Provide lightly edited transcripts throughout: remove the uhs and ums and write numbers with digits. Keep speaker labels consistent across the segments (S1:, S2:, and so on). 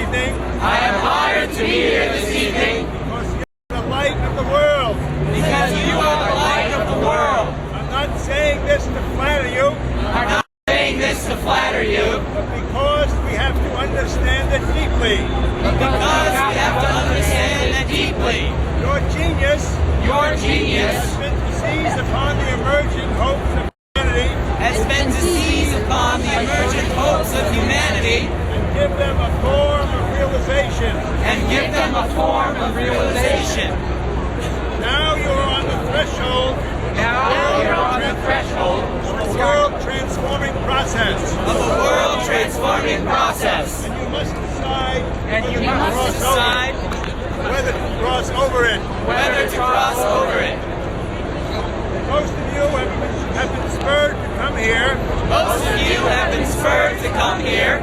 S1: evening.
S2: I am honored to be here this evening
S1: Because you are the light of the world.
S2: because you are the light of the world.
S1: I'm not saying this to flatter you,
S2: I'm not saying this to flatter you,
S1: but because we have to understand it deeply.
S2: but because we have to understand it deeply.
S1: Your genius
S2: Your genius
S1: has been to seize upon the emerging hopes of humanity
S2: has been to seize upon the emergent hopes of humanity
S1: and give them a form of realization. Now you are on the threshold
S2: Now you're on the threshold
S1: of a world-transforming process.
S2: of a world-transforming process,
S1: And you must decide whether to cross over it.
S2: whether to cross over it.
S1: Most of you have been spurred to come here
S2: Most of you have been spurred to come here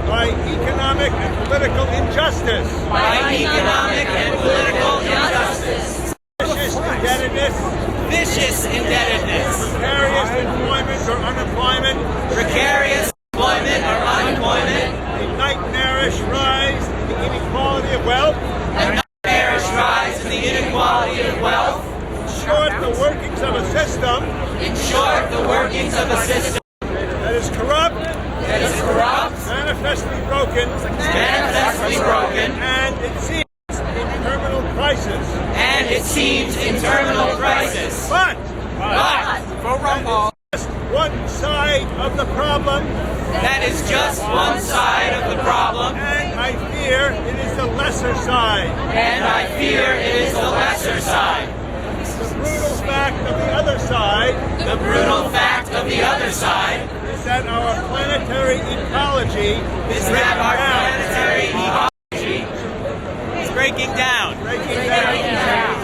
S1: by economic and political injustice,
S2: by economic and political injustice,
S1: vicious indebtedness,
S2: vicious indebtedness,
S1: precarious employment or unemployment,
S2: precarious employment or unemployment,
S1: a nightmarish rise in the inequality of wealth,
S2: a nightmarish rise in the inequality of wealth.
S1: in short, the workings of a system
S2: In short, the workings of a system
S1: that is corrupt, manifestly broken, and it seems in terminal crisis.
S2: and it seems in terminal crisis.
S1: But
S2: But
S1: just one side of the problem,
S2: that is just one side of the problem,
S1: and I fear it is the lesser side.
S2: and I fear it is the lesser side.
S1: The brutal fact of the other side
S2: The brutal fact of the other side
S1: is that our planetary ecology
S2: is that our planetary ecology is breaking down.
S1: breaking down.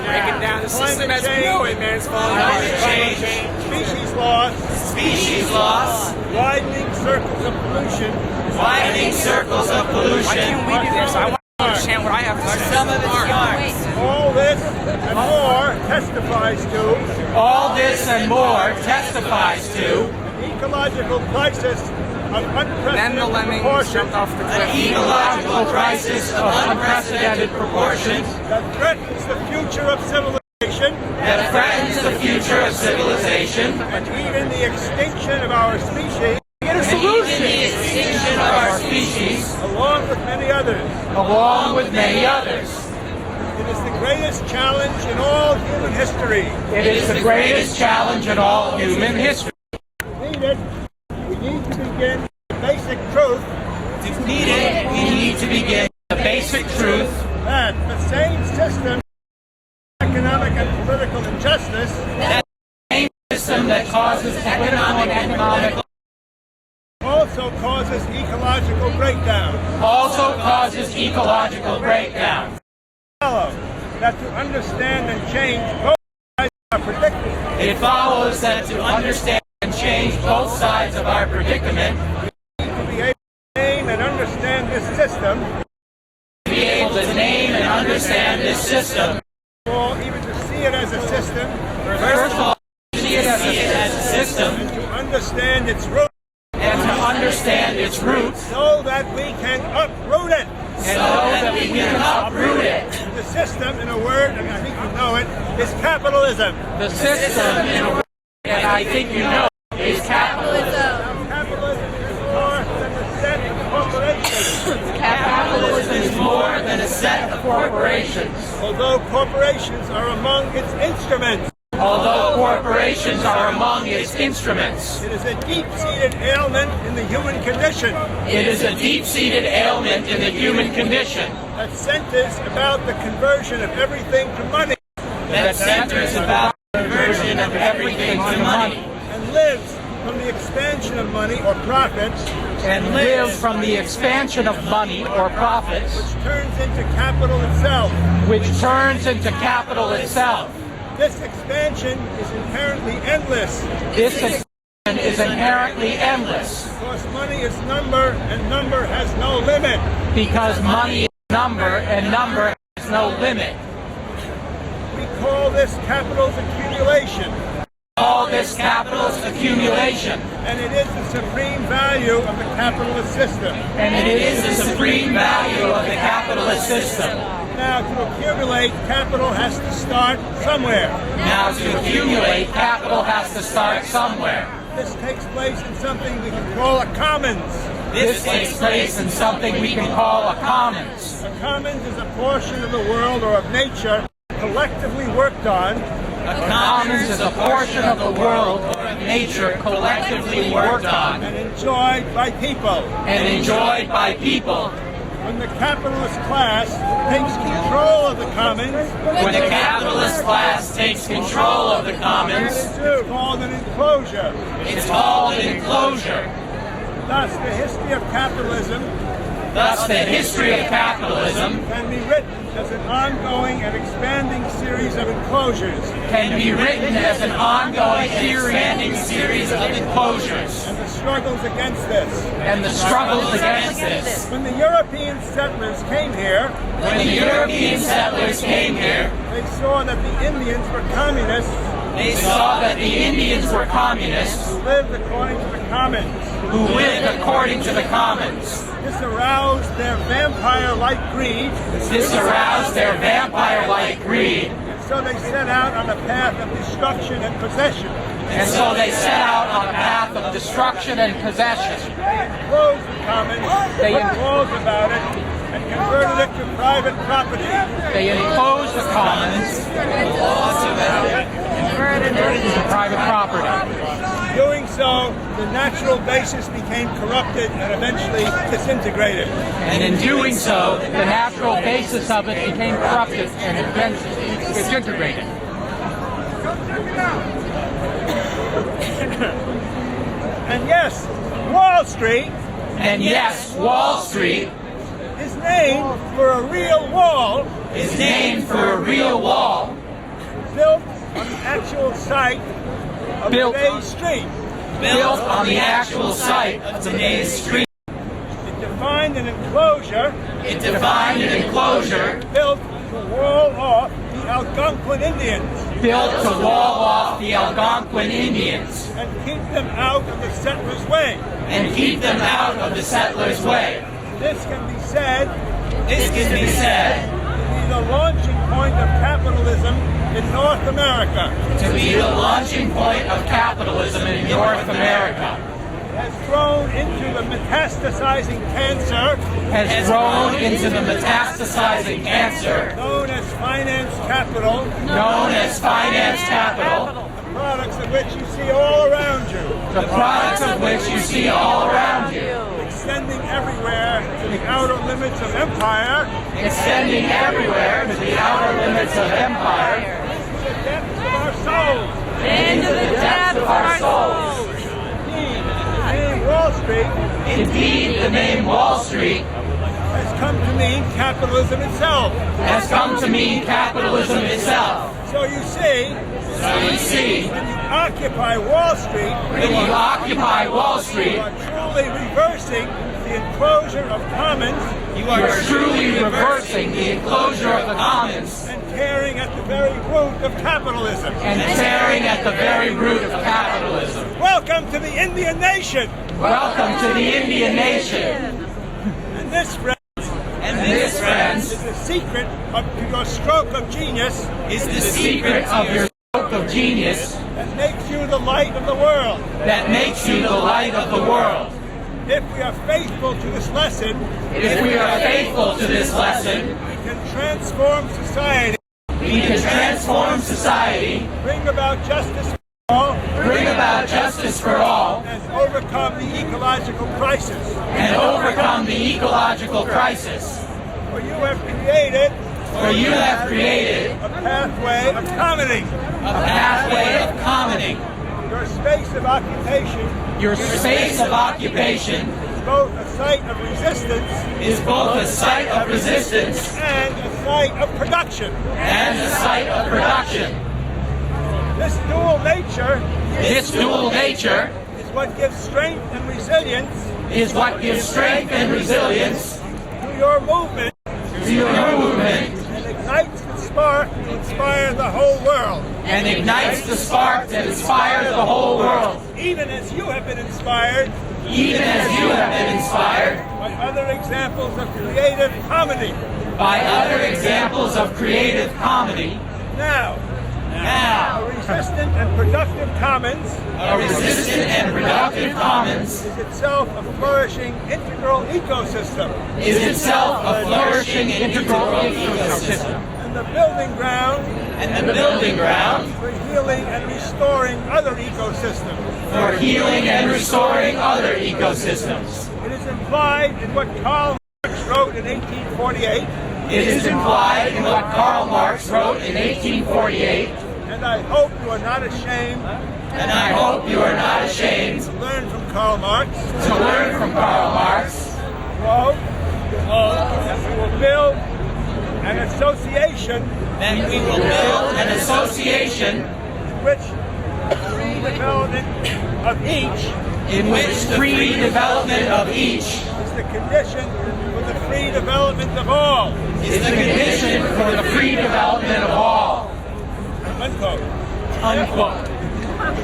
S3: Breaking down the system
S1: Climate
S3: as we know it, man. It's falling apart.
S2: Climate change,
S1: Species loss,
S2: species loss,
S1: widening circles of pollution,
S2: widening circles of
S3: Why
S2: pollution.
S3: can't we do this? I want to understand what I have to say.
S2: Some of its yards.
S1: all this and more testifies to
S2: All this and more testifies to
S1: an ecological crisis of
S3: Then the
S1: unprecedented
S3: lemmings
S1: proportions
S3: jumped off the
S2: an
S3: cliff.
S2: ecological crisis of unprecedented proportions
S1: that threatens the future of civilization
S2: that threatens the future of civilization
S1: and even the extinction of our species,
S2: and even the extinction of our species,
S1: along with many others.
S2: along with many others.
S1: It is the greatest challenge in all human history.
S2: It is the greatest challenge in all human history.
S1: We need to begin with the basic truth
S2: To meet it, we need to begin the basic truth
S1: that the same system of economic and political injustice
S2: that the same system that causes economic
S1: also causes ecological breakdown.
S2: also causes ecological breakdown.
S1: Follow that to understand and change both sides of our predicament,
S2: It follows that to understand and change both sides of our predicament,
S1: we need to be able to name and understand this system,
S2: to be able to name and understand this system.
S1: or even to see it as a system,
S2: First of all, to see it as a system
S1: and to understand its roots
S2: and to understand its roots
S1: so that we can uproot it.
S2: and know that we can uproot it.
S1: The system, in a word, and I think you know it, is capitalism.
S2: The system, in a word, and I think you know, is capitalism.
S1: Capitalism is more than a set of corporations.
S2: Capitalism is more than a set of corporations.
S1: Although corporations are among its instruments,
S2: Although corporations are among its instruments,
S1: it is a deep-seated ailment in the human condition
S2: it is a deep-seated ailment in the human condition
S1: that centers about the conversion of everything to money
S2: that centers about the conversion of everything to money
S1: and lives from the expansion of money or profits,
S2: and lives from the expansion of money or profits,
S1: which turns into capital itself.
S2: which turns into capital itself.
S1: This expansion is inherently endless
S2: This expansion is inherently endless
S1: because money is number and number has no limit.
S2: because money is number and number has no limit.
S1: We call this capital's accumulation.
S2: All this capitalist accumulation.
S1: And it is the supreme value of the capitalist system.
S2: And it is the supreme value of the capitalist system.
S1: Now, to accumulate, capital has to start somewhere.
S2: Now, to accumulate, capital has to start somewhere.
S1: This takes place in something we can call a commons.
S2: This takes place in something we can call a commons.
S1: A commons is a portion of the world or of nature collectively worked on.
S2: A commons is a portion of the world or of nature collectively worked on
S1: and enjoyed by people.
S2: and enjoyed by people.
S1: When the capitalist class takes control of the commons,
S2: When the capitalist class takes control of the commons,
S1: it's called an enclosure.
S2: it's called an enclosure.
S1: Thus, the history of capitalism
S2: Thus, the history of capitalism
S1: can be written as an ongoing and expanding series of enclosures.
S2: can be written as an ongoing and expanding series of enclosures
S1: And the struggles against this.
S2: and the struggles against this.
S1: When the European settlers came here,
S2: When the European settlers came here,
S1: they saw that the Indians were communists
S2: they saw that the Indians were communists
S1: who lived according to the commons.
S2: who lived according to the commons.
S1: This aroused their vampire-like greed,
S2: This aroused their vampire-like greed,
S1: and so they set out on a path of destruction and possession.
S2: and so they set out on a path of destruction and possession.
S1: They enclosed the commons,
S2: They
S1: put walls about it, and converted it to private property.
S2: They enclosed the commons converted it into private property.
S1: Doing so, the natural basis became corrupted and eventually disintegrated.
S2: And in doing so, the natural basis of it became corrupted and eventually disintegrated.
S1: And yes, Wall Street
S2: And yes, Wall Street
S1: is named for a real wall
S2: is named for a real wall
S1: built on the actual site of
S2: Built
S1: Bay Street.
S2: built on the actual site of today's street.
S1: It defined an enclosure
S2: It defined an enclosure
S1: built to wall off the Algonquin Indians
S2: built to wall off the Algonquin Indians
S1: and keep them out of the settlers' way.
S2: and keep them out of the settlers' way.
S1: This can be said
S2: This can be said
S1: to be the launching point of capitalism in North America.
S2: to be the launching point of capitalism in North America.
S1: Has thrown into the metastasizing cancer
S2: Has grown into the metastasizing cancer
S1: known as finance capital,
S2: known as finance capital,
S1: the products of which you see all around you,
S2: the products of which you see all around you,
S1: extending everywhere to the outer limits of empire,
S2: extending everywhere to the outer limits of empire,
S1: to the depths of our souls.
S2: into the depths of our souls.
S1: The name Wall Street
S2: Indeed, the name Wall Street
S1: has come to mean capitalism itself.
S2: has come to mean capitalism itself.
S1: So you see,
S2: So you see,
S1: when you occupy Wall Street,
S2: when you occupy Wall Street,
S1: you are truly reversing the enclosure of commons
S2: you are truly reversing the enclosure of the commons
S1: and tearing at the very root of capitalism.
S2: and tearing at the very root of capitalism.
S1: Welcome to the Indian nation.
S2: Welcome to the Indian nation.
S1: And this, friends,
S2: And this, friends,
S1: is the secret of your stroke of genius
S2: is the secret of your stroke of genius
S1: that makes you the light of the world.
S2: that makes you the light of the world.
S1: If we are faithful to this lesson,
S2: If we are faithful to this lesson,
S1: we can transform society,
S2: we can transform society,
S1: bring about justice for all,
S2: bring about justice for all,
S1: and overcome the ecological crisis.
S2: and overcome the ecological crisis.
S1: For you have created
S2: For you have created
S1: a pathway of comedy.
S2: a pathway of commoning.
S1: Your space of occupation
S2: Your space of occupation
S1: is both a site of resistance
S2: is both a site of resistance
S1: and a site of production.
S2: and a site of production.
S1: This dual nature
S2: This dual nature
S1: is what gives strength and resilience
S2: is what gives strength and resilience
S1: to your movement
S2: to your movement
S1: and ignites the spark to inspire the whole world.
S2: and ignites the spark that inspires the whole world.
S1: Even as you have been inspired
S2: Even as you have been inspired
S1: by other examples of creative comedy.
S2: by other examples of creative comedy,
S1: Now,
S2: now
S1: a resistant and productive commons
S2: a resistant and productive commons
S1: is itself a flourishing integral ecosystem
S2: is itself a flourishing integral ecosystem
S1: and the building ground
S2: and the building ground
S1: for healing and restoring other ecosystems.
S2: for healing and restoring other ecosystems.
S1: It is implied in what Karl Marx wrote in 1848,
S2: It is implied in what Karl Marx wrote in 1848,
S1: and I hope you are not ashamed
S2: and I hope you are not ashamed
S1: to learn from Karl Marx.
S2: to learn from Karl Marx.
S1: Quote, that we will build an association
S2: Then we will build an association
S1: in which the free development of each
S2: in which the free development of each
S1: is the condition for the free development of all.
S2: is the condition for the free development of all.
S1: Unquote.
S2: Unquote.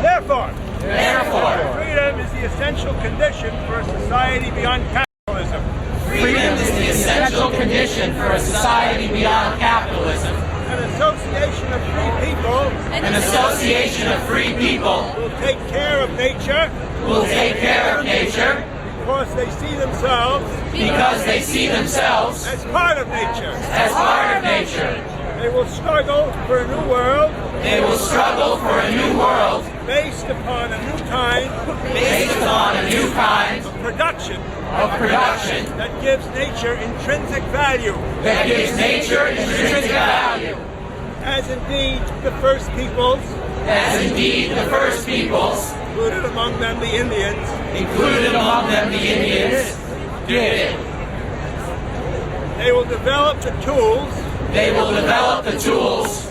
S1: Therefore,
S2: Therefore,
S1: freedom is the essential condition for a society beyond capitalism.
S2: freedom is the essential condition for a society beyond capitalism.
S1: An association of free people
S2: An association of free people
S1: will take care of nature
S2: will take care of nature
S1: because they see themselves
S2: because they see themselves
S1: as part of nature.
S2: as part of nature.
S1: They will struggle for a new world
S2: They will struggle for a new world
S1: based upon a new kind
S2: based upon a new kind
S1: of production
S2: of production
S1: that gives nature intrinsic value,
S2: that gives nature intrinsic value,
S1: as indeed the first peoples,
S2: as indeed the first peoples,
S1: included among them the Indians,
S2: included among them the Indians, did.
S1: they will develop the tools
S2: They will develop the tools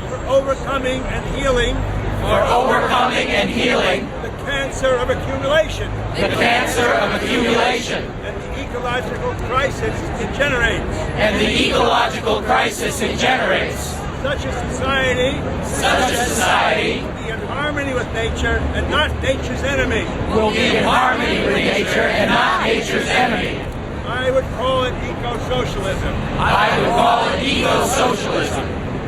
S1: for overcoming and healing
S2: for overcoming and healing
S1: the cancer of accumulation
S2: the cancer of accumulation
S1: and the ecological crisis it generates.
S2: and the ecological crisis it generates.
S1: Such a society
S2: Such a society
S1: will be in harmony with nature and not nature's enemy.
S2: will be in harmony with nature and not nature's enemy.
S1: I would call it eco-socialism,
S2: I would call it eco-socialism,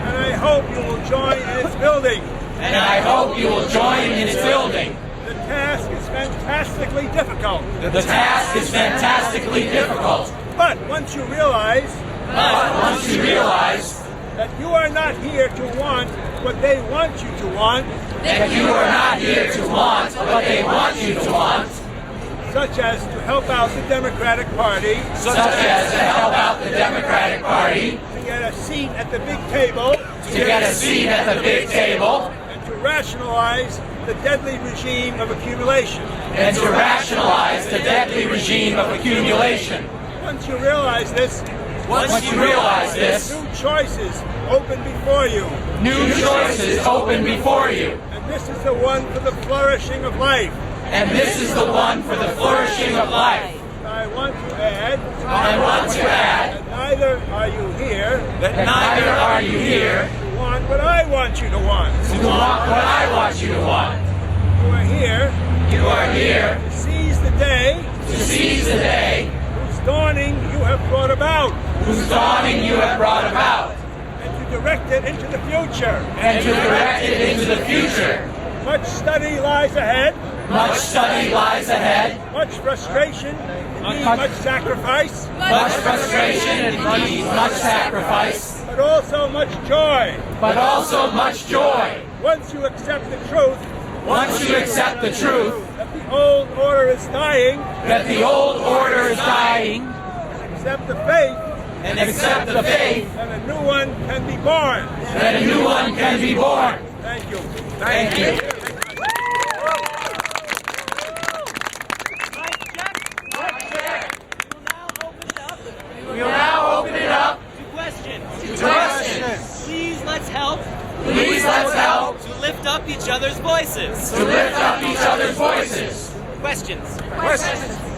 S1: and I hope you will join in its building.
S2: and I hope you will join in its building.
S1: The task is fantastically difficult,
S2: The task is fantastically difficult,
S1: but once you realize
S2: but once you realize
S1: that you are not here to want what they want you to want,
S2: that you are not here to want what they want you to want,
S1: such as to help out the Democratic Party,
S2: such as to help out the Democratic Party,
S1: to get a seat at the big table,
S2: to get a seat at the big table,
S1: and to rationalize the deadly regime of accumulation.
S2: and to rationalize the deadly regime of accumulation.
S1: Once you realize this,
S2: Once you realize this,
S1: new choices open before you,
S2: new choices open before you,
S1: and this is the one for the flourishing of life.
S2: and this is the one for the flourishing of life.
S1: I want to add
S2: I want to add
S1: that neither are you here
S2: that neither are you here
S1: to want what I want you to want.
S2: to want what I want you to want.
S1: You are here
S2: You are here
S1: to seize the day
S2: to seize the day
S1: whose dawning you have brought about,
S2: whose dawning you have brought about,
S1: and to direct it into the future.
S2: and to direct it into the future.
S1: Much study lies ahead,
S2: Much study lies ahead,
S1: much frustration, indeed much sacrifice,
S2: much frustration and indeed much sacrifice,
S1: but also much joy.
S2: but also much joy.
S1: Once you accept the truth
S2: Once you accept the truth
S1: that the old order is dying,
S2: that the old order is dying,
S1: accept the faith
S2: and accept the faith
S1: that a new one can be born.
S2: that a new one can be born.
S1: Thank you.
S2: Thank you. We will now open it up
S4: To questions.
S2: to questions.
S4: Please let's help
S2: Please let's help
S4: to lift up each other's voices.
S2: to lift up each other's voices.
S4: Questions.
S2: Questions.